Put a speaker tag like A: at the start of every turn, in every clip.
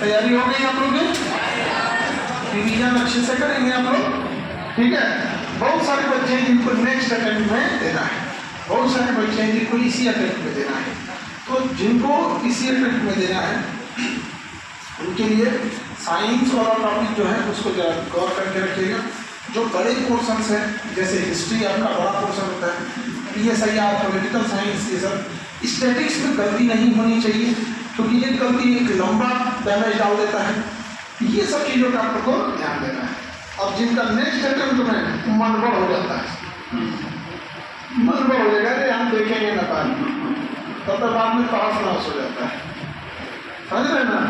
A: तैयारी हो गई आप लोग की? रिवीजन अच्छे से करेंगे आप लोग, ठीक है। बहुत सारे बच्चे हैं जिनको नेक्स्ट अटेम्प्ट में देना है, बहुत सारे बच्चे हैं जिनको इसी अटेम्प्ट में देना है। तो जिनको इसी अटेम्प्ट में देना है उनके लिए साइंस वाला टॉपिक जो है उसको गौर करके रखिएगा। जो बड़े पोर्शंस हैं जैसे हिस्ट्री आपका बड़ा पोर्शन होता है, PSIR, पॉलिटिकल साइंस, ये सब स्टैटिक्स में गलती नहीं होनी चाहिए, क्योंकि ये गलती एक लंबा डैमेज डाल देता है। ये सब चीज़ों का आपको ध्यान देना है। अब जिनका नेक्स्ट अटेम्प्ट में मनबड़ हो जाता है, मनबड़ हो जाएगा, अरे हम देखेंगे ना पास, तब तक बाद में पास ना हो जाता है, समझ रहे ना।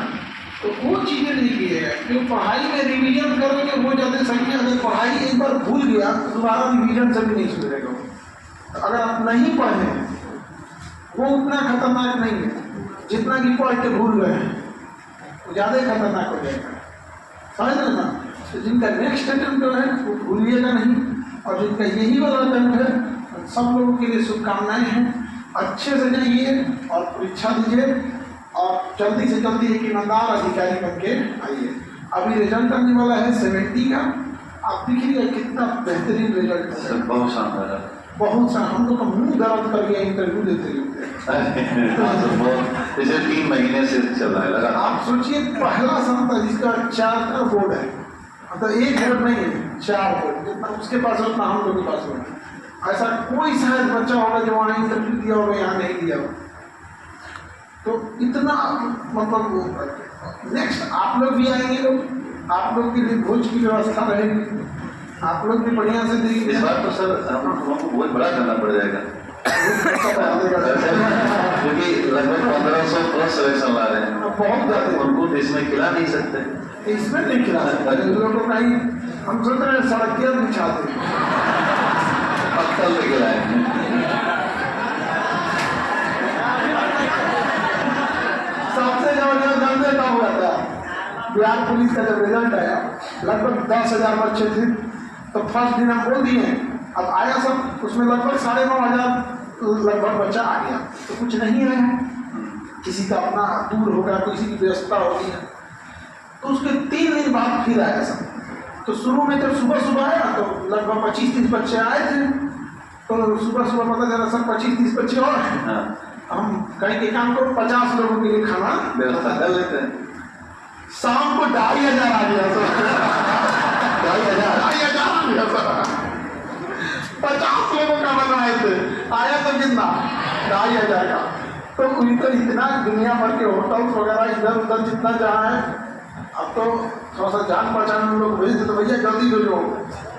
A: तो वो चीज़ें नहीं कीजिएगा, जो पढ़ाई में रिवीजन करोगे वो ज़्यादा सही है। अगर पढ़ाई एक बार भूल गया तो दोबारा रिवीजन से भी नहीं सुधरेगा। तो अगर आप नहीं पढ़े वो उतना खतरनाक नहीं है जितना कि पढ़ के भूल गए हैं, वो ज़्यादा खतरनाक हो जाएगा, समझ रहे ना। तो जिनका नेक्स्ट अटेम्प्ट जो है वो भूलिएगा नहीं, और जिनका यही वाला अटेम्प्ट है सब लोगों के लिए शुभकामनाएं हैं। अच्छे से जाइए और परीक्षा दीजिए और जल्दी से जल्दी एक ईमानदार अधिकारी बन के आइए। अभी रिजल्ट आने वाला है 70 का, आप देखिए कितना बेहतरीन रिजल्ट है,
B: बहुत शानदार, बहुत
A: सा। हम लोग का मुंह दर्द कर गया इंटरव्यू देते
B: जैसे 3 महीने से चल रहा है लगा।
A: आप सोचिए पहला सम था जिसका 4 का बोर्ड है, मतलब एक बोर्ड नहीं है, 4 बोर्ड, जितना उसके पास उतना हम लोग के पास होगा। ऐसा कोई शायद बच्चा होगा जो वहाँ इंटरव्यू दिया होगा, यहाँ नहीं दिया होगा। तो इतना मतलब नेक्स्ट आप लोग भी आएंगे, लोग आप लोग के लिए भोज की व्यवस्था रहेगी, आप लोग भी बढ़िया से देंगे।
B: इस बार तो सर हमको बहुत बड़ा करना पड़ जाएगा क्योंकि लगभग 1500 प्लस सिलेक्शन ला रहे हैं,
A: बहुत ज़्यादा।
B: उनको तो इसमें खिला नहीं सकते,
A: इसमें नहीं खिला सकते लोगों को, नहीं। हम सोच रहे हैं सड़कियाँ बिछा दें,
B: पत्थर पे खिलाएंगे।
A: सबसे जबरदस्त जानते कब हुआ था? बिहार पुलिस का जब रिजल्ट आया लगभग 10,000 बच्चे थे, तो फर्स्ट दिन हम बोल दिए, अब आया सब, उसमें लगभग 9,500 लगभग बच्चा आ गया। तो कुछ नहीं रहे, किसी का अपना दूर होगा, किसी की व्यवस्था होगी। तो उसके 3 दिन बाद फिर आया सब। तो शुरू में जब सुबह सुबह आया तो लगभग 25-30 बच्चे आए थे, तो सुबह सुबह पता चला सब 25-30 बच्चे और हैं। हम कहीं के काम करो 50 लोगों के लिए खाना
B: व्यवस्था कर लेते हैं।
A: शाम को 2,500 आ गया, 2,500 आ गया सर। 50 लोगों का बनवाए थे, आया तो कितना 2,500 का। तो उनको इतना दुनिया भर के होटल्स वगैरह इधर उधर जितना जहाँ है, अब तो थोड़ा सा जान पहचान लोग भेज दे तो भैया जल्दी भेजो,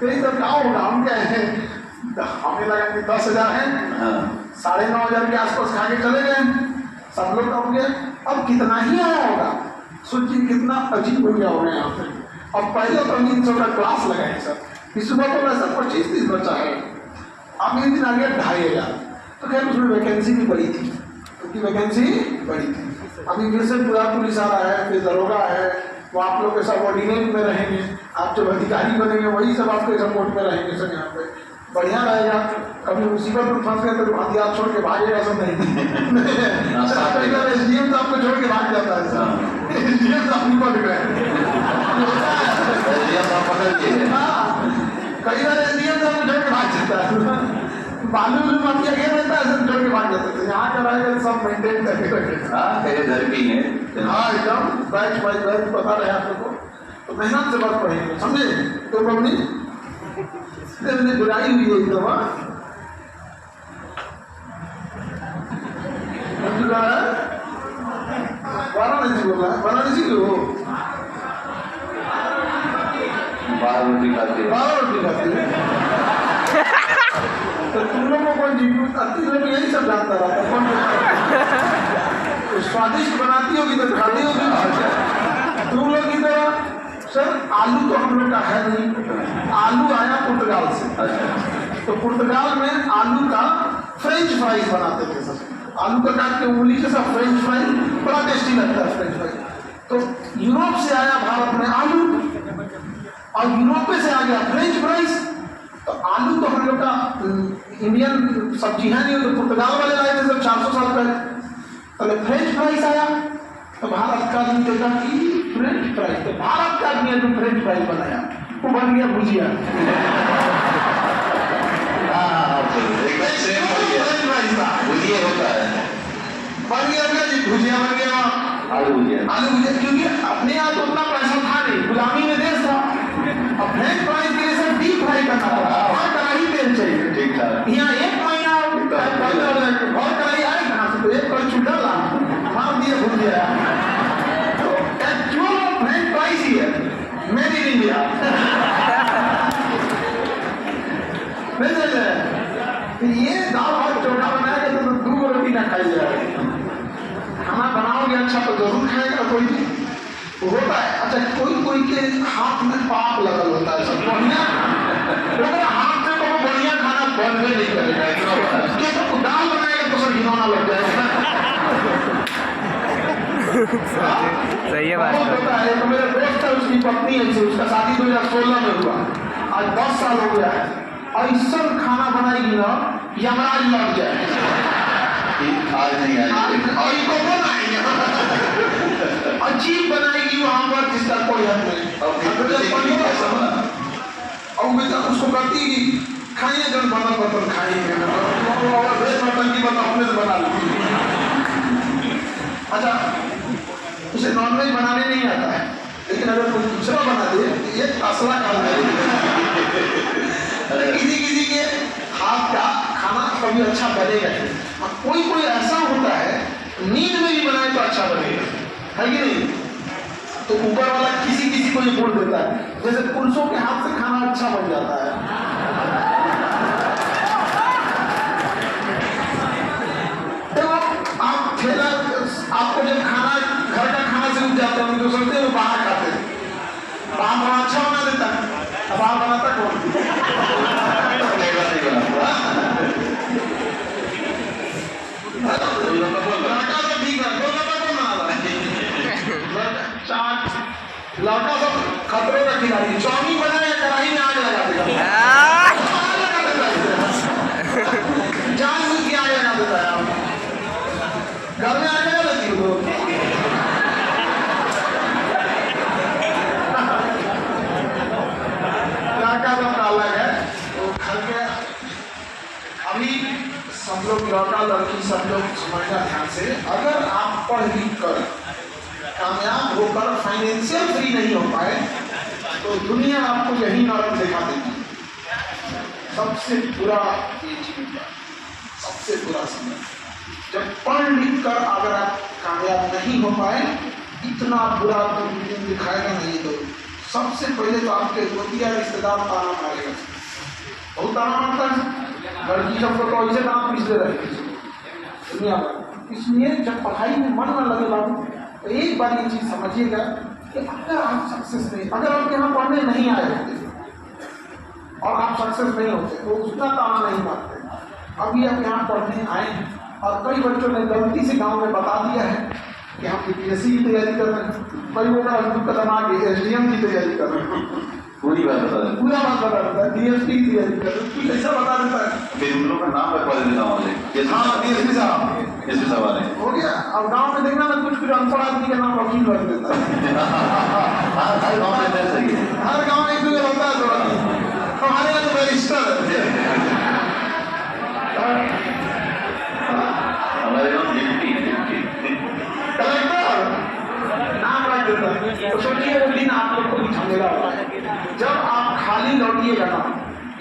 A: कहीं तक क्या होगा। हम क्या है, हमें लगा कि 10,000 है, 9,500 के आसपास खा के चले गए, सब लोग का हो गया। अब कितना ही आया होगा, सोचिए कितना अजीब हो गया होगा यहाँ पे। अब पहले तो 300 का क्लास लगाए सर, इस सुबह तो वैसा 25-30 बच्चा है, अब एक दिन आ गया 2,500। तो खैर उसमें वैकेंसी भी बड़ी थी, क्योंकि वैकेंसी बड़ी थी। अभी फिर से पूरा पुलिस आ रहा है, फिर दरोगा है, वो आप लोग के सबऑर्डिनेट में रहेंगे, आप जब अधिकारी बनेंगे वही सब आपके सपोर्ट में रहेंगे सर। यहाँ पे बढ़िया रहेगा, कभी मुसीबत में फंस गए तो हथियार छोड़ के भागेगा सब नहीं। SDM तो आपको छोड़ के भाग जाता है सर, SDM तो आप निपट गए। कई बार SDM तो आपको छोड़ के भाग जाता है, बालू माफिया घेर लेता है, सब छोड़ के भाग जाते थे। यहाँ का रहेगा सब मेंटेन करके रखेगा।
B: हाँ तेरे घर भी है,
A: हाँ एकदम बैच बाई बैच पता रहे आप लोग को। तो मेहनत से बात पढ़ेंगे, समझे? तो मम्मी ने बुराई हुई है एकदम, वाराणसी बोला है, वाराणसी के हो,
B: 12 रोटी खाते हैं,
A: 12 रोटी खाते हैं। तो तुम लोगों को लोग यही सब जानता रहता, तो स्वादिष्ट बनाती होगी तो खाती होगी। तुम लोग की तरह सर आलू तो हम लोग का है नहीं, आलू आया पुर्तगाल से। तो पुर्तगाल में आलू का फ्रेंच फ्राइज बनाते थे सर, आलू का काट के उंगली के साथ फ्रेंच फ्राइज, बड़ा टेस्टी लगता है फ्रेंच फ्राइज। तो यूरोप से आया भारत में आलू, और यूरोप से आ गया फ्रेंच फ्राइज। तो आलू तो हम लोग का इंडियन सब्जी है नहीं, तो पुर्तगाल वाले लाए थे सब 400 साल पहले। पहले फ्रेंच फ्राइज आया, तो भारत का देखा कि फ्रेंच फ्राइज, तो भारत का आदमी जो फ्रेंच फ्राइज बनाया वो बन गया भुजिया।
B: भुजिया होता है,
A: बन गया क्या जी, भुजिया बन गया,
B: आलू भुजिया।
A: आलू भुजिया, क्योंकि अपने यहाँ तो उतना पैसा था नहीं, गुलामी में देश था। अब फ्रेंच फ्राइज के लिए सब डीप फ्राई करना था, और कढ़ाई तेल चाहिए।
B: ठीक था।
A: यहाँ एक महीना और कढ़ाई आए कहाँ से, तो एक कल चूल्हा ला मार दिए भुजिया। तो एक्चुअल फ्रेंच फ्राइज ही है, मेड इन इंडिया। ये दाल भात चोखा बनाएगा तो 2 रोटी ना खाई जाएगी। खाना बनाओगे अच्छा तो जरूर खाएगा कोई भी, होता है। अच्छा, कोई के हाथ में पाप लगल होता है, सब बढ़िया हाथ से तो बढ़िया खाना बनवे नहीं करेगा, तो दाल बनाएगा तो सब घिनौना लग जाएगा।
C: सही है बात
A: होता है। तो मेरे दोस्त है, उसकी पत्नी है, उसका शादी 2016 में हुआ, आज 10 साल हो गया है। ऐसा खाना बनाएगी ना यमराज लग जाए।
B: आज नहीं आएगी,
A: अजीब बनाएगी वहां पर जिसका कोई हद नहीं। और बेटा उसको कहती कि खाइए जब बर्तन बर्तन खाइए, बर्तन की बर्तन अपने से बना ली। अच्छा, उसे नॉनवेज बनाने नहीं आता है, लेकिन अगर कोई दूसरा बना दे तो ये असला काम है। किसी के हाथ का खाना कभी अच्छा बनेगा नहीं। कोई ऐसा होता है नींद में भी बनाए तो अच्छा बनेगा, है कि नहीं? तो ऊपर वाला किसी को ये गुण देता है, जैसे पुरुषों के हाथ से खाना अच्छा बन जाता है। तो आप ठेला, आपको जब खाना घर का खाना से उठ जाता है तो सोचते हो बाहर खाते हैं, बाहर बड़ा अच्छा बना देता है, अब बाहर बनाता कौन? लड़का सब खतरे का खिलाड़ी, चाउमीन बनाए कढ़ाई में आग लगा देगा, जान बुझ के आग लगा देता है। घर में आग लगा देती हो लड़का सब अलग है। तो घर के अभी सब लोग, लड़का लड़की सब लोग समझना ध्यान से, अगर आप पढ़ लिख कर कामयाब होकर फाइनेंशियल फ्री नहीं हो पाए तो दुनिया आपको यही नरक दिखा देगी। सबसे बुरा ये चीज है, सबसे बुरा समय जब पढ़ लिख कर अगर आप कामयाब नहीं हो पाए, इतना बुरा तो दिखाएगा नहीं। तो सबसे पहले तो आपके गोतिया रिश्तेदार ताना मारेगा, बहुत ताना मारता है। लड़की सबको तो ऐसे दांत पिछले रहे दुनिया भर। इसलिए जब पढ़ाई में मन न लगे बाबू, तो एक बार ये चीज समझिएगा कि अगर आप सक्सेस नहीं, अगर आप यहाँ पढ़ने नहीं आए होते और आप सक्सेस नहीं होते तो उसका ताना नहीं मारते। अभी आप यहाँ पढ़ने आए हैं और कई बच्चों ने गलती से गांव में बता दिया है कि हम यूपीएससी की तैयारी कर रहे हैं, कई लोग कदम आगे एसडीएम की तैयारी कर रहे हैं,
B: पूरी बात बता दें,
A: पूरा बात बता देता है, डीएसपी की तैयारी कर रहे हैं, ऐसा बता देता है।
B: फिर उन लोगों का नाम रखवा देता हूँ।
A: हाँ, डीएसपी साहब,
B: इसमें सवाल है
A: हो गया। अब गांव में देखना ना, कुछ अनपढ़ आदमी का नाम वकील रख देता है।
B: हर गाँव में सही है,
A: हर गांव में एक दो होता है थोड़ा, हमारे यहाँ तो बैरिस्टर
B: हमारे गाँव डिप्टी
A: कलेक्टर नाम रख देता है। तो सोचिए वो दिन आप लोग को भी झमेला होगा। जब आप खाली लौटिएगा ना,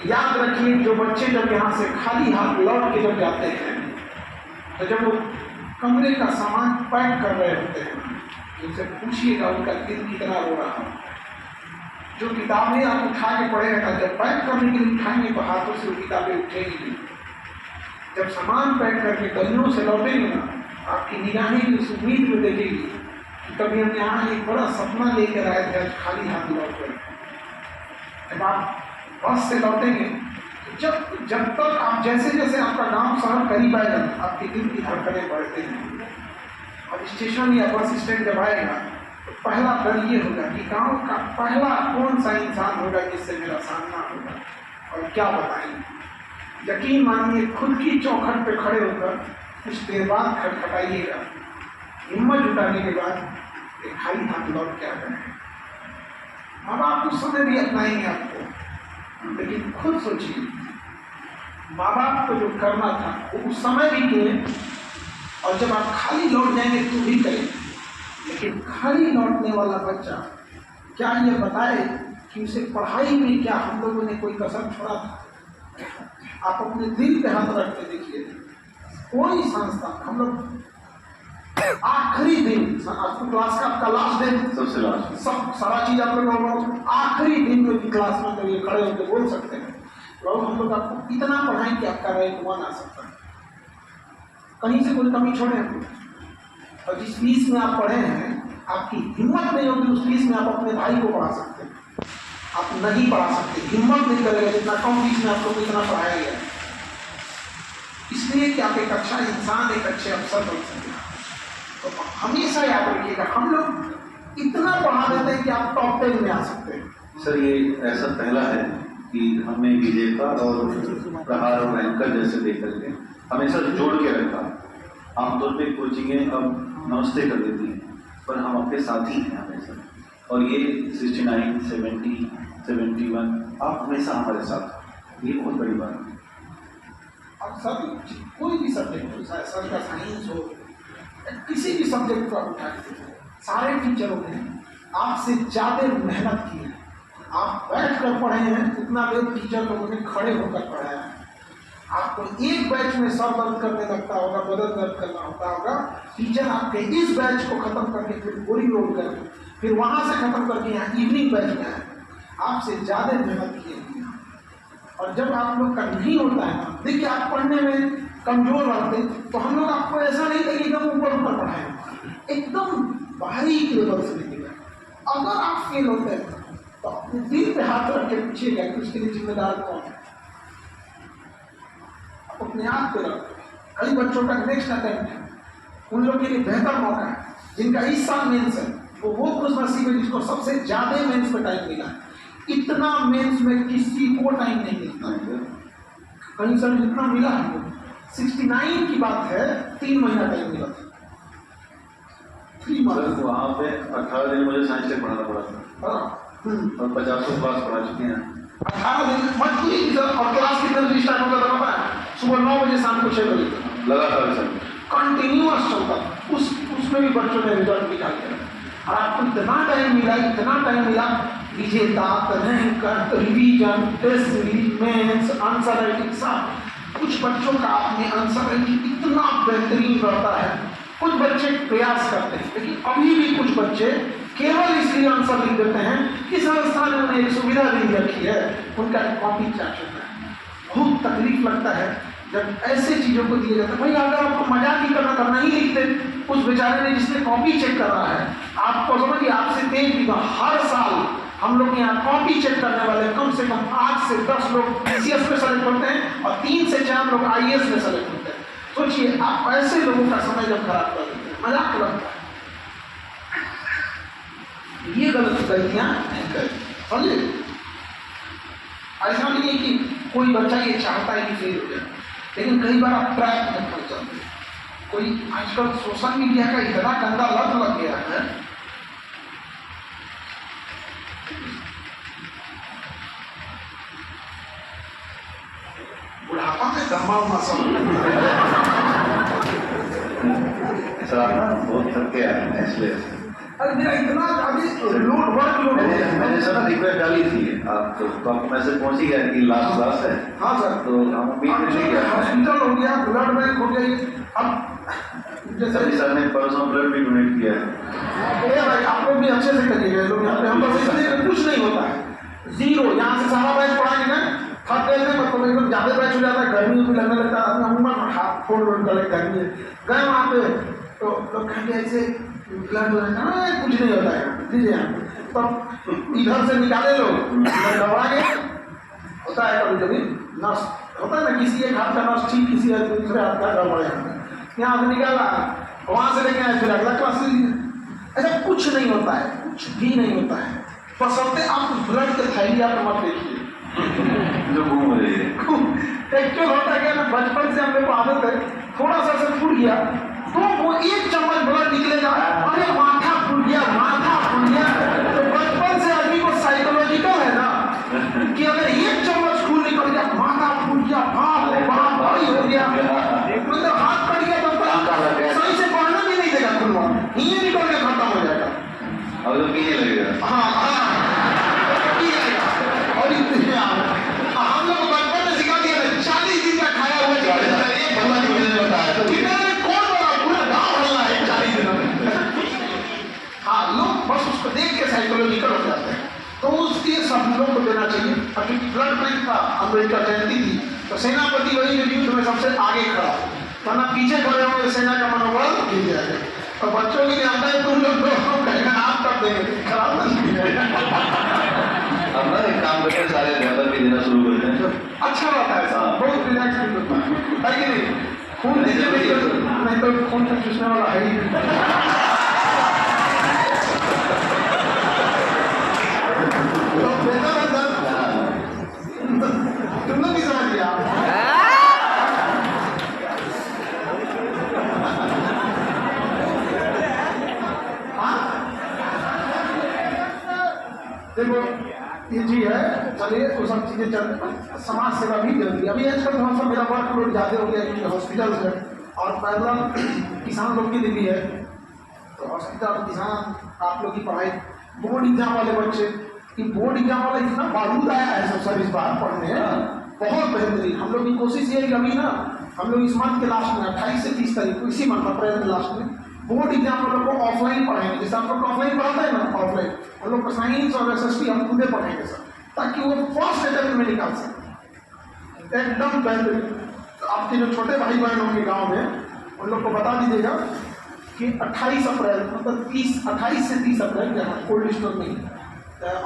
A: याद रखिए जो बच्चे जब यहाँ से खाली हाथ लौट के जब जाते हैं, तो जब वो कमरे का सामान पैक कर रहे होते हैं, उनसे पूछिएगा उनका दिल कितना रो रहा है। जो किताबें आप उठा के पढ़ेगा, जब पैक करने के लिए उठाएंगे तो हाथों से वो किताबें उठेंगी। जब सामान पैक करके गलियों से लौटेंगे ना, आपकी निगाहें उस उम्मीद में देखेगी कि कभी हम यहाँ एक बड़ा सपना लेकर आए थे, खाली हाथ लौट कर। जब आप बस से लौटेंगे, जब तक आप जैसे आपका गांव शहर करीब आएगा, आपके दिल की धड़कनें बढ़ते हैं। और स्टेशन या बस स्टैंड जब आएगा तो पहला डर ये होगा कि गांव का पहला कौन सा इंसान होगा जिससे मेरा सामना होगा, और क्या बताएंगे। यकीन मानिए, खुद की चौखट पे खड़े होकर कुछ देर बाद खटखटाइएगा, हिम्मत जुटाने के बाद एक खाली खाली हाथ लौट के आ गए हैं। माँ बाप कुछ समय भी अपनाएंगे आपको, लेकिन खुद सोचिए माँ बाप को जो करना था वो उस समय भी किए, और जब आप खाली लौट जाएंगे तो भी करें। लेकिन खाली लौटने वाला बच्चा क्या ये बताए कि उसे पढ़ाई में क्या हम लोगों ने कोई कसर छोड़ा था? आप अपने दिल पे हाथ रख के देखिए, कोई संस्था हम लोग आखिरी दिन, आपको क्लास का आपका लास्ट दिन,
B: सबसे लास्ट
A: सब सारा चीज आप लोग आखिरी दिन में क्लास में जब ये खड़े होकर बोल सकते हैं, लोग हम लोग आपको इतना पढ़ाएं कि आपका रैंक 1 आ सकता है, कहीं से कोई कमी छोड़े हम। और जिस फीस में आप पढ़े हैं, आपकी हिम्मत नहीं होगी उस फीस में आप अपने भाई को पढ़ा सकते हैं, आप नहीं पढ़ा सकते, हिम्मत नहीं करेगा जितना कम फीस में आपको इतना पढ़ाया गया है। इसलिए कि आप एक अच्छा इंसान, एक अच्छे अफसर बन सकें। तो हमेशा याद रखिएगा, हम लोग इतना पढ़ा देते हैं कि आप टॉप 10 में आ सकते हैं।
B: सर, ये ऐसा पहला है कि हमने विजेता और प्रहार और रैंकर जैसे देकर के हमेशा जोड़ के रखा। आमतौर पर कोचिंगें अब नमस्ते कर देती हैं, पर हम आपके साथी हैं हमेशा, और ये 69, 70, 71 आप हमेशा हमारे साथ, ये बहुत बड़ी बात है।
A: अब सब कोई भी सब्जेक्ट हो, सर का साइंस हो, किसी भी सब्जेक्ट को उठा के सारे टीचरों ने आपसे ज़्यादा मेहनत की है। आप बैठ कर पढ़े हैं उतना देर टीचर लोगों ने खड़े होकर पढ़ाया है। आपको एक बैच में सर दर्द करने लगता होगा, बदन दर्द करना होता होगा, टीचर आपके इस बैच को खत्म करके फिर पूरी रोड कर, फिर वहाँ से खत्म करके यहाँ इवनिंग बैच में आए, आपसे ज़्यादा मेहनत किए। और जब आप लोग का नहीं होता है ना, देखिए आप पढ़ने में कमजोर रहते तो हम लोग आपको ऐसा नहीं था कि एकदम ऊपर ऊपर पढ़ाएं, एकदम बारीक लेवल से लिखेगा। अगर आप फेल होते हैं तो अपने दिल पे हाथ रख के पूछिएगा कि उसके लिए जिम्मेदार कौन है। आप अपने आप पे रखो। कई बच्चों का नेक्स्ट अटेम्प्ट है, उन लोगों के लिए बेहतर मौका है। जिनका इस साल मेंस है वो खुशनसीब है जिसको सबसे ज्यादा मेंस में टाइम मिला है। इतना मेंस में किसी को टाइम नहीं मिलता है, कहीं सर जितना मिला है 69 की बात है, 3 महीना टाइम मिला था। 3 मंथ
B: वहाँ पे 18 दिन मुझे साइंस से पढ़ाना पड़ा था, और 50 क्लास पढ़ा चुके हैं।
A: 18 दिन मजबूरी की सर। और क्लास कितने बजे स्टार्ट होता था पता है? सुबह 9 बजे, शाम को 6 बजे
B: लगातार सर
A: कंटिन्यूअस चलता था। उसमें भी बच्चों ने रिजल्ट निकाल दिया। और आपको इतना टाइम मिला, विजेता, ranker, revision, test series, mains, answer writing, सब कुछ बच्चों का अपने आंसर राइटिंग इतना बेहतरीन रहता है। कुछ बच्चे प्रयास करते हैं, लेकिन अभी भी कुछ बच्चे केवल इसलिए आंसर लिख देते हैं कि संस्था ने उन्हें एक सुविधा दी रखी है, उनका कॉपी चार्ज होता है। बहुत तकलीफ लगता है जब ऐसे चीजों को दिया जाता है। भाई अगर आपको मजाक ही करना था, नहीं लिखते उस बेचारे ने जिसने कॉपी चेक कर रहा है। आपको समझिए आपसे तेज भी हर साल हम लोग यहाँ कॉपी चेक करने वाले कम से कम 8 से 10 लोग PCS में सेलेक्ट होते हैं और 3 से 4 लोग IAS में सेलेक्ट होते हैं। सोचिए आप ऐसे लोगों का समय जब खराब कर देते हैं, मजाक लगता है। ये गलत गलतियां नहीं करें, समझे? ऐसा नहीं है कि कोई बच्चा ये चाहता है कि फेल हो जाए, लेकिन कई बार आप ट्रैप में फंस जाते हैं। कोई आजकल सोशल मीडिया का इतना गंदा लत लग गया है, बुढ़ापा में दमा हुआ सब
B: सर बहुत थक के आए हैं इसलिए।
A: अरे मेरा इतना अभी लोड वर्क लोड
B: मैंने सर रिक्वेस्ट डाली थी आप तो आपको मैसेज पहुंच ही गया कि लास्ट क्लास है।
A: हाँ सर,
B: तो हम
A: हॉस्पिटल हो गया, ब्लड बैंक हो गया। अब जैसे
B: सर ने परसों ब्लड भी डोनेट किया है।
A: भाई आप लोग भी अच्छे से करिएगा। लोग यहाँ पे हम लोग इसलिए कुछ नहीं होता है, जीरो। यहाँ से सारा बैच पढ़ाएंगे ना, थक गए थे मतलब एकदम ज़्यादा बैच हो जाता है, गर्मी भी लगने लगता है, अमूमन हाथ फोड़ कर गर्मी गए वहाँ पे तो लोग कहेंगे ऐसे ब्लड कुछ नहीं होता है, दीजिए यहाँ तो इधर से निकाले लोग घबरा गए। होता है कभी कभी नर्स होता है ना, किसी एक हाथ का नर्स ठीक, किसी दूसरे हाथ का गड़बड़ यहाँ से निकाला, वहाँ से लेके आए, फिर अगला क्लास ले लीजिए। ऐसा कुछ नहीं होता है, कुछ भी नहीं होता है। बसंते आप ब्लड के थैली आप मत देखिए
B: जो घूम रही है।
A: एक्चुअल होता क्या ना, बचपन से हम लोग को आदत है, थोड़ा सा से फूट गया तो वो 1 चम्मच ब्लड निकलेगा, अरे माथा फूट गया, माथा
B: अब तो पीने लगेगा।
A: हाँ हाँ पी जाएगा। और हम लोग बचपन में सिखा दिया था 40 दिन का खाया हुआ
B: ये भगवान जी मुझे बताया तो
A: कौन बड़ा पूरा गाँव हल्ला है 40 दिनों में। हाँ लोग बस उसको देख के साइकोलॉजिकल हो जाते हैं। तो उसके सब लोगों को देना चाहिए। अभी ब्लड बैंक था, अम्बेडकर जयंती थी, तो सेनापति वही जो युद्ध में सबसे आगे खड़ा, वरना पीछे खड़े होंगे सेना का मनोबल गिर जाएगा। और बच्चों के लिए आता है तुम लोग कहेगा आप कर देंगे, खराब नहीं।
B: अब ना एक काम करते हैं, सारे अध्यापक भी देना शुरू करते हैं।
A: अच्छा बात है, बहुत रिलैक्स फील होता है कि नहीं? खून नहीं तो खून तो चूसने वाला है ही। तो बेहतर है तुमने भी समझ लिया। देखो ये चीज है, चलिए वो सब चीजें चलते, समाज सेवा भी जरूरी है। अभी आजकल थोड़ा सा मेरा वर्क लोड ज्यादा हो गया क्योंकि हॉस्पिटल है और पैदल किसान लोग के लिए भी है। तो हॉस्पिटल किसान आप लोग की पढ़ाई, बोर्ड एग्जाम वाले बच्चे, कि बोर्ड एग्जाम वाला इतना बारूद आया है सब सर इस बार पढ़ने, बहुत बेहतरीन। हम लोग की कोशिश ये है कि अभी ना हम लोग इस मंथ के लास्ट में 28 से 30 तारीख को, इसी मंथ अप्रैल के लास्ट में बोर्ड एग्जाम हम लोग को ऑफलाइन पढ़ाएंगे। जैसे आप लोग ऑफलाइन पढ़ाते हैं ना, ऑफलाइन हम लोग को साइंस और SST हम खुदे पढ़ाएंगे सर, ताकि वो फर्स्ट अटेम्प्ट में निकाल सकें एकदम बेहतरीन। तो आपके जो छोटे भाई बहन होंगे गाँव में, उन लोग को बता दीजिएगा कि 28 अप्रैल मतलब 28 से 30 अप्रैल जहाँ कोल्ड स्टोर में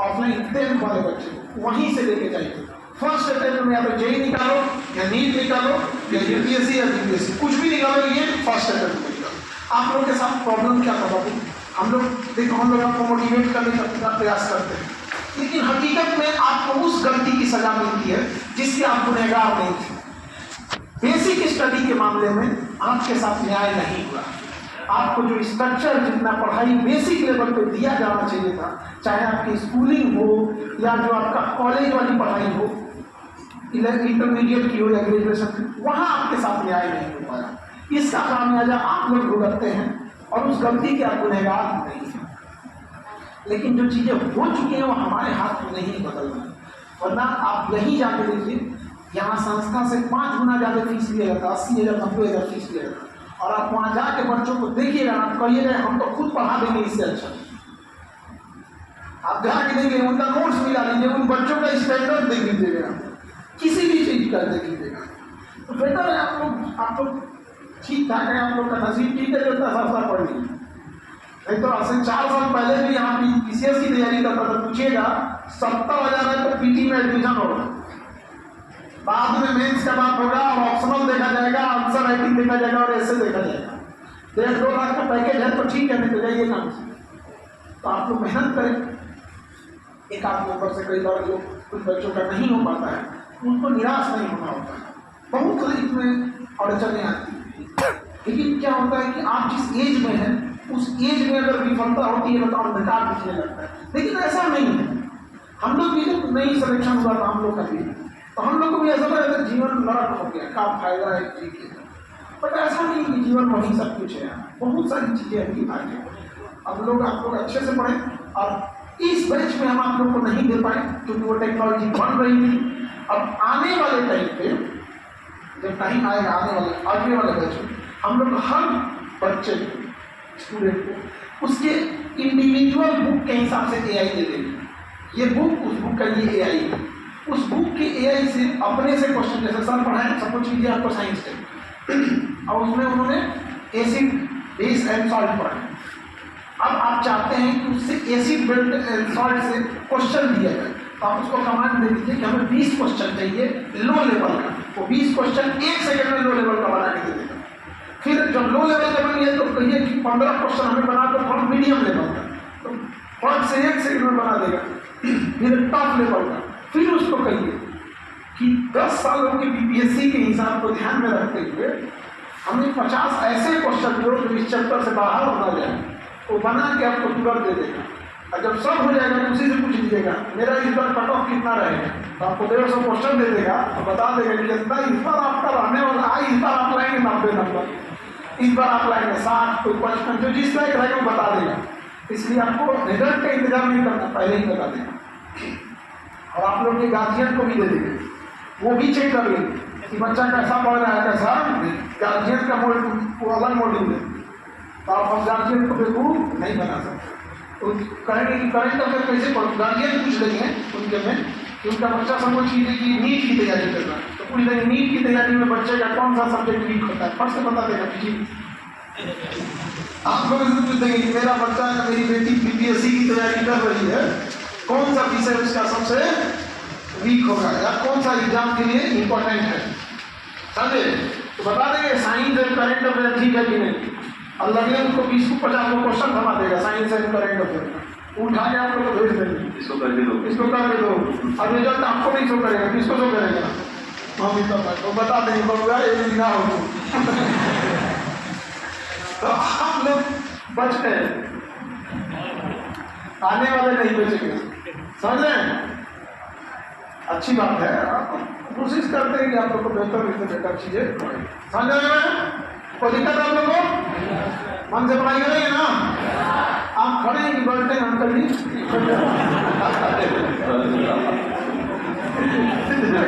A: ऑफलाइन 10th वाले बच्चे वहीं से लेके जाइए। फर्स्ट अटेम्प्ट में या तो JEE निकालो या नीट निकालो या UPSC या GPSC, कुछ भी निकालो, ये फर्स्ट अटेम्प्ट में निकालो। आप लोग के साथ प्रॉब्लम क्या था बाबू? हम लोग देखो, हम लोग आपको मोटिवेट करने का प्रयास करते हैं, लेकिन हकीकत में आपको उस गलती की सजा मिलती है जिसके आप गुनहगार नहीं थे। बेसिक स्टडी के मामले में आपके साथ न्याय नहीं हुआ। आपको जो स्ट्रक्चर जितना पढ़ाई बेसिक लेवल पे दिया जाना चाहिए था, चाहे आपकी स्कूलिंग हो या जो आपका कॉलेज वाली पढ़ाई हो, इंटरमीडिएट की हो या ग्रेजुएशन की, वहाँ आपके साथ न्याय नहीं हो पाया। इसका खामियाजा आप लोग भुगतते हैं और उस गलती के आप गुनहगार नहीं हैं। लेकिन जो चीज़ें हो चुकी हैं वो हमारे हाथ में नहीं बदलना। वरना आप यही जाके देखिए, यहाँ संस्था से 5 गुना ज़्यादा फीस लिया जाता, 80,000 90,000 फीस लिया जाता, और आप वहाँ जाके बच्चों को देखिएगा, आप कहिएगा हम तो खुद पढ़ा देंगे इससे अच्छा। आप जाके देखिए, उनका नोट्स मिला लीजिए, उन बच्चों का स्टैंडर्ड देख लीजिएगा, किसी भी चीज का देख लीजिएगा। तो बेटर है आप लोग ठीक ठाक है, आप लोग का नसीब ठीक है जो इतना सस्ता पढ़ लीजिए। नहीं तो आज 4 साल पहले भी यहाँ PCS की तैयारी करता था, पूछिएगा 70,000 है तो PT में एडमिशन होगा, बाद में मेंस का बात होगा और ऑप्शनल देखा जाएगा, आंसर राइटिंग देखा जाएगा और ऐसे देखा जाएगा। 1.5-2 लाख का पैकेज है तो ठीक है, नहीं तो जाइए काम से। तो आप लोग मेहनत करें। एक आध नंबर से कई बार जो कुछ बच्चों का नहीं हो पाता है, उनको निराश नहीं होना होता है। बहुत इसमें अड़चने आती है, लेकिन क्या होता है कि आप जिस एज में हैं उस एज में अगर विफलता होती है तो अंधकार दिखने लगता है। लेकिन ऐसा नहीं है। हम लोग भी जब नई सिलेक्शन हुआ था हम लोग का भी, तो हम लोग को भी ऐसा लगा था जीवन नरक हो गया, क्या फायदा है जी के। बट ऐसा नहीं कि जीवन वही सब कुछ है, बहुत सारी चीजें अभी आगे। अब लोग आप लोग अच्छे से पढ़ें, और इस बैच में हम आप लोग को नहीं दे पाए क्योंकि वो टेक्नोलॉजी बन रही थी। अब आने वाले टाइम पे जब टाइम आएगा, आने वाले बैच में हम लोग हर बच्चे स्टूडेंट को उसके इंडिविजुअल बुक के हिसाब से AI दे देंगे। ये बुक उस बुक का ये AI है, उस बुक के AI से अपने से क्वेश्चन, जैसे सर पढ़ाएं, सपोज कीजिए आपको साइंस टेस्ट और उसमें उन्होंने एसिड बेस एंड सॉल्ट पढ़ा। अब आप चाहते हैं कि उससे एसिड बेस्ड सॉल्ट से क्वेश्चन दिया जाए, तो आप उसको कमांड दे दीजिए कि हमें 20 क्वेश्चन चाहिए लो लेवल का। वो 20 क्वेश्चन 1 सेकंड में लो लेवल का बना के दे देगा। फिर जब लो लेवल का बन गया तो कहिए कि 15 क्वेश्चन हमें बना दो फ्रॉम मीडियम लेवल का, तो 5 से 1 सेकंड में बना देगा। फिर टॉप लेवल का, फिर उसको कहिए कि 10 सालों के BPSC के हिसाब को ध्यान में रखते हुए हमें 50 ऐसे क्वेश्चन जो इस चैप्टर से बाहर होना जाए, वो बना के आपको तुरंत दे देगा। और जब सब हो जाएगा तो उसी से पूछ लीजिएगा मेरा इस बार कट ऑफ कितना रहेगा, तो आपको 150 क्वेश्चन दे देगा और बता देगा कि जितना इस बार आपका रहने वाला है, इस बार आप लाएंगे 90 नंबर, इस बार आप लाएंगे 60, कोई 55, जो जिस लायक रहेगा वो बता देगा। इसलिए आपको रिजल्ट का इंतजार नहीं करना, पहले ही बता देना। और आप लोग के गार्जियन को भी दे देंगे, वो भी चेक कर लेंगे कि बच्चा कैसा पढ़ रहा है, कैसा गार्जियन का वो अलग मॉड्यूल है। तो आप गार्जियन को बेवकूफ नहीं बना सकते। तो कहेंगे कि करंट अफेयर कैसे पढ़ो, गार्जियन पूछ लेंगे उनके में कि उनका बच्चा समझ कीजिए कि नीट की तैयारी कर रहा है, तो पूछ लेंगे नीट की तैयारी में बच्चे का कौन सा सब्जेक्ट वीक होता है, फर्स्ट से बता देगा जी। आप लोग से पूछ देंगे कि मेरा बच्चा या मेरी बेटी बीपीएससी की तैयारी कर रही है, कौन सा विषय उसका सबसे वीक होगा या कौन सा एग्जाम के लिए इंपॉर्टेंट है, समझे? तो बता देंगे साइंस एंड करंट अफेयर ठीक है कि नहीं। और लगे उनको 20 को 50 को क्वेश्चन बना देगा साइंस एंड करंट अफेयर, उठा के आप लोग को भेज देंगे,
B: इसको करके दो,
A: इसको करके दो। और रिजल्ट आपको नहीं शो करेगा, किसको शो करेगा? मम्मी पापा को बता देंगे बउआ ये दिन ना हो। तो हम लोग बच गए, आने वाले नहीं बचेंगे, समझ रहे? अच्छी बात है, आप कोशिश करते हैं कि आप लोग को बेहतर चीजें समझ रहे हैं। कोई दिक्कत आप लोग को? मन से पढ़ाई करेंगे ना? आप खड़े हैं कि बैठते हैं अंकल जी?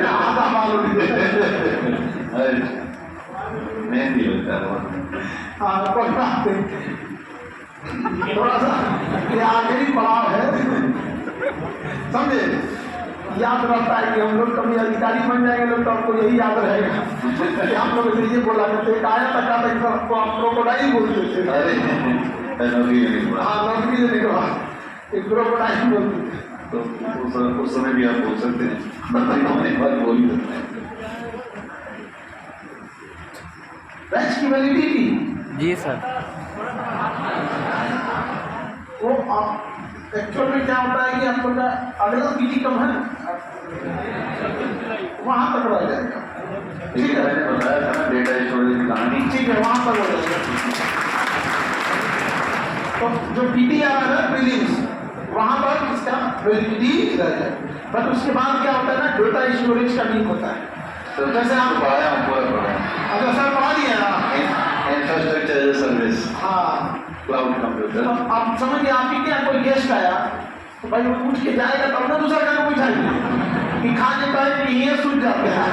A: आधा मालूम
B: मेहंदी लगता है।
A: हाँ, कोई बात नहीं, थोड़ा सा ये आखिरी पड़ाव है, समझे? याद रहता है कि हम लोग कभी अधिकारी बन जाएंगे लोग, तो आपको यही याद रहेगा कि हम लोग ये बोला करते आया तक आपको आप क्रोकोडाइल बोलते थे। हाँ, नौकरी से निकला एक क्रोकोडाइल बोलते थे।
B: तो उस समय भी आप बोल सकते हैं, हमने एक बार बोल ही सकते हैं।
A: बैच की वैलिडिटी
C: जी सर।
A: वो आप एक्चुअल में क्या होता है कि आप लोग का अगला पीटी कम है, वहां तक रह जाएगा, ठीक है?
B: मैंने बताया था ना डेटा स्टोरेज की कहानी,
A: ठीक है, वहां तक हो जाएगा। तो जो पीटी आ रहा है प्रीलिम्स, वहां पर इसका वैलिडिटी रह जाए। बट उसके बाद क्या होता है ना, डेटा स्टोरेज का लीक होता है। तो जैसे आप
B: पढ़ाया हम पूरा पढ़ा,
A: अच्छा सर पढ़ा दिया ना,
B: इंफ्रास्ट्रक्चर एज ए सर्विस,
A: हाँ,
B: क्लाउड कंप्यूटर।
A: तो आप समझिए आप ही क्या, कोई गेस्ट आया तो भाई वो उठ के जाएगा तब ना दूसरा का कोई जाएगा कि खा के कहे कि ये सूझ जाते हैं।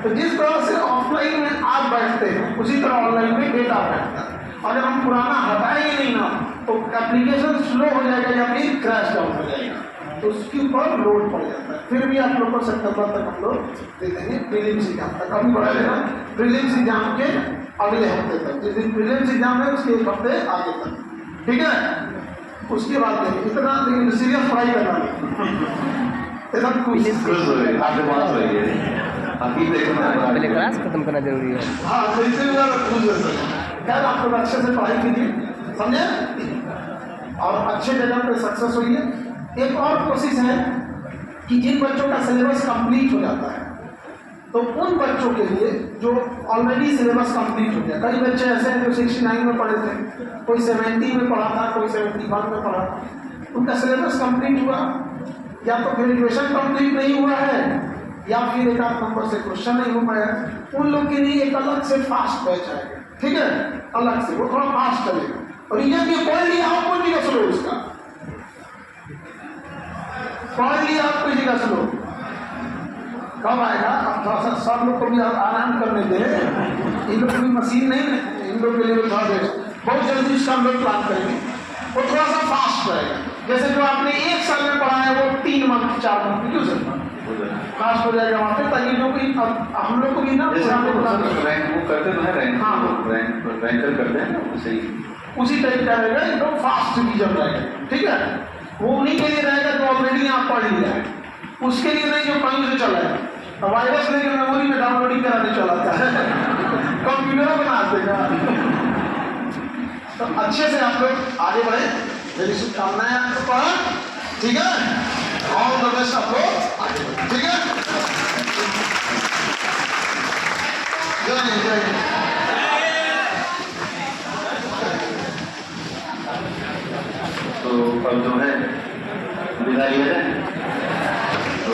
A: तो जिस तरह से ऑफलाइन में आप बैठते हैं उसी तरह ऑनलाइन में डेटा बैठता है। अगर हम पुराना हटाएंगे नहीं ना तो एप्लीकेशन स्लो हो जाएगा या फिर क्रैश डाउन हो जाएगा, तो उसके ऊपर लोड पड़ जाता है। फिर भी आप लोग को सितंबर तक हम लोग दे देंगे प्रीलिम्स एग्जाम तक। अभी बढ़ा देना प्रीलिम्स एग्जाम के अगले हफ्ते तक, जिस दिन प्रीलिम्स एग्जाम है उसके एक हफ्ते आगे तक, ठीक है? उसके बाद देंगे इतना, लेकिन सीरियस पढ़ाई करना एकदम खुश
B: आपके पास रही है
C: पहले क्लास खत्म करना जरूरी है।
A: हाँ, तो इससे भी ज़्यादा खुश है। खैर आप लोग अच्छे से पढ़ाई कीजिए, समझे? और अच्छे जगह पे सक्सेस होइए। एक और कोशिश है कि जिन बच्चों का सिलेबस कंप्लीट हो जाता है तो उन बच्चों के लिए जो ऑलरेडी सिलेबस कंप्लीट हो गया, कई बच्चे ऐसे हैं जो 69 में पढ़े थे, कोई 70 में पढ़ा था, कोई 71 में पढ़ा था, उनका सिलेबस कंप्लीट हुआ, या तो ग्रेजुएशन कंप्लीट नहीं हुआ है या फिर एक आध नंबर से क्वेश्चन नहीं हो पाया, उन लोग के लिए एक अलग से फास्ट बैच आएगा, ठीक है? अलग से वो थोड़ा फास्ट चलेगा। और ये पढ़ लिया आप कोई जगह स्लो, उसका पढ़ लिया आप कोई जगह स्लो, कब आएगा? अब थोड़ा सा सब लोग को भी आराम करने दे, इन लोग कोई मशीन नहीं है, इन लोग के लिए थोड़ा देर बहुत जल्दी इसका हम लोग प्लान करेंगे, वो थोड़ा सा फास्ट रहेगा। जैसे जो आपने 1 साल में पढ़ा है वो 3 मंथ 4 मंथ क्यों सर फास्ट हो जाएगा वहाँ पे, ताकि जो भी हम लोग को भी ना
B: रैंक वो करते तो है, रैंक
A: हाँ
B: रैंकर करते हैं ना,
A: उसी टाइप का रहेगा, एकदम फास्ट रिवीजन रहेगा, ठीक है? वो उन्हीं के लिए रहेगा जो ऑलरेडी आप पढ़ लिया है, उसके लिए नहीं जो कहीं से चला है। वायरस लेके मेमोरी में डाउनलोडिंग कराने चला है, कंप्यूटर बना देगा। तो अच्छे से आप लोग आगे बढ़े, मेरी शुभकामनाएं आपको पर, ठीक है? ऑल द बेस्ट आप लोग आगे बढ़े, ठीक है? जय जय।
B: तो अब जो है विदाई है, तो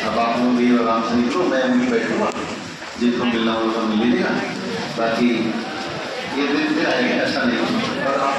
B: अब आप लोग भी आराम से निकलो, मैं वहीं बैठूंगा, जिनको मिलना होगा मिल लीजिएगा, बाकी ये दिन फिर आएंगे, ऐसा नहीं। और आप